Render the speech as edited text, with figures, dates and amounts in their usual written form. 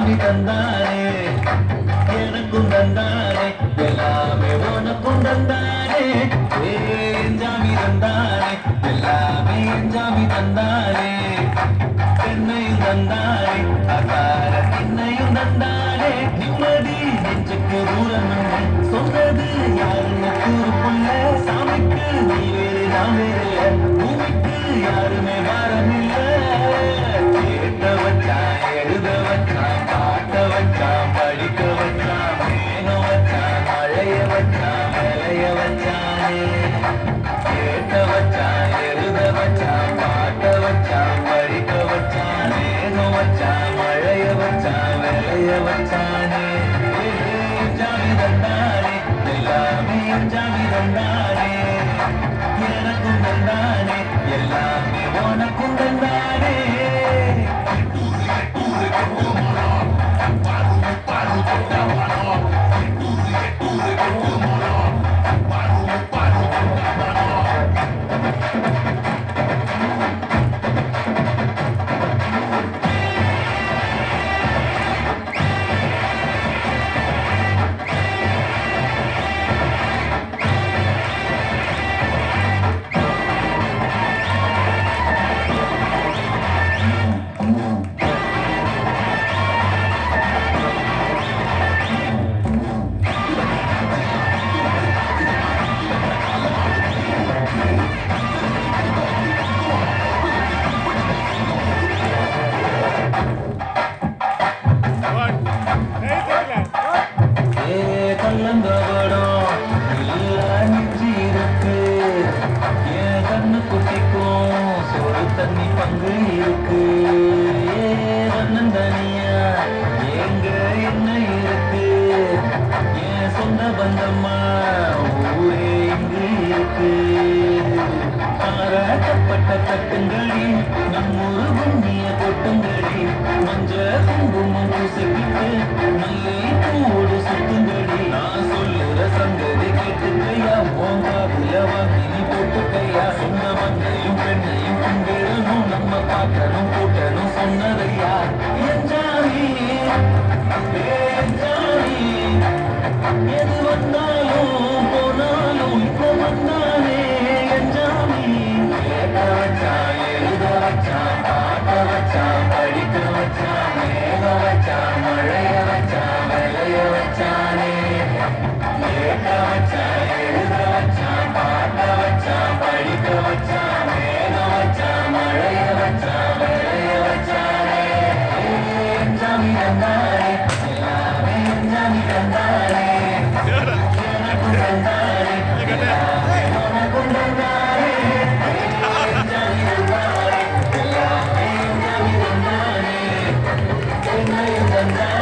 சாமி தந்தானே எனக்கும் தந்தானே எல்லாமே உனக்கும் தந்தானே எஞ்சாமி தந்தானே எல்லாமே எஞ்சாமி தந்தானே என்னையும் தந்தானே அகார என்னையும் தந்தானே நிம்மதி நெஞ்சுக்கு தூரம் சொன்னது யாருன்னு கூறுக்குள்ள சாமிக்கு நீ வேறு நான் வேறு பூமிக்கு யாருமே வாரமில்ல கேட்ட வச்சான் எழுத வச்சான் காட்ட வச்சான் படிக்க வச்சான் மேக வச்சான் மழைய வச்சான் விளைய வச்சானே கேட்ட வச்சான் எழுத வச்சான் காட்ட வச்சான் படிக்க வச்சான் மேக வச்சான் மழைய வச்சான் விளைய வச்சானே ஜாமி தந்தானே எல்லாமே ஜாமி தந்தானே எனக்கும் தந்தானே எல்லாமே உனக்கும் தந்தானே கல்லந்தவடம் எல்லாம் மிஞ்சி இருக்கு என் கண்ணு குட்டிக்கும் சோறு தண்ணி பங்கு இருக்கு தனியா எங்க என்ன இருக்கு என் சொந்த பந்தம்மா ஊரே இங்கு இருக்கு பாராட்டப்பட்ட கட்டுங்களி நம்மூரு கும்மிய கொட்டுங்களி மஞ்ச குங்குமம் பூசிக்கிட்டு நல்லே கூடு சுத்துங்களி நான் சொல்லுற சங்கதி கேட்டுக்கையா போங்காவில வாங்கி நீ போட்டுக்கையா சொன்ன மண்ணையும் பெண்ணையும் கும்பிடணும் நம்ம பார்க்கணும் கூட்டணும் சொன்னதையா எஞ்சாமி எது வந்தாலும் போனாலும் இப்போ வந்தானே எஞ்சாமி கேட்க வச்சான் எழுத வச்சான் பாட்ட வச்சான் படிக்க வச்சான் மேக வச்சான் மழைய வச்சான் விளைய வச்சானே கேட்க வச்சான் எழுத வச்சான் பாட்ட வச்சான் படிக்க வச்சான் மேக வச்சான் மழைய வச்சான் விளைய வச்சானே எஞ்சாமி தந்தானே எல்லாமே எஞ்சாமி தந்தானே எனக்கும் தந்தானே எல்லாமே உனக்கும் தந்தானே எஞ்சாமி தந்தானே எல்லாமே எஞ்சாமி தந்தானே என்னையும் தந்தானே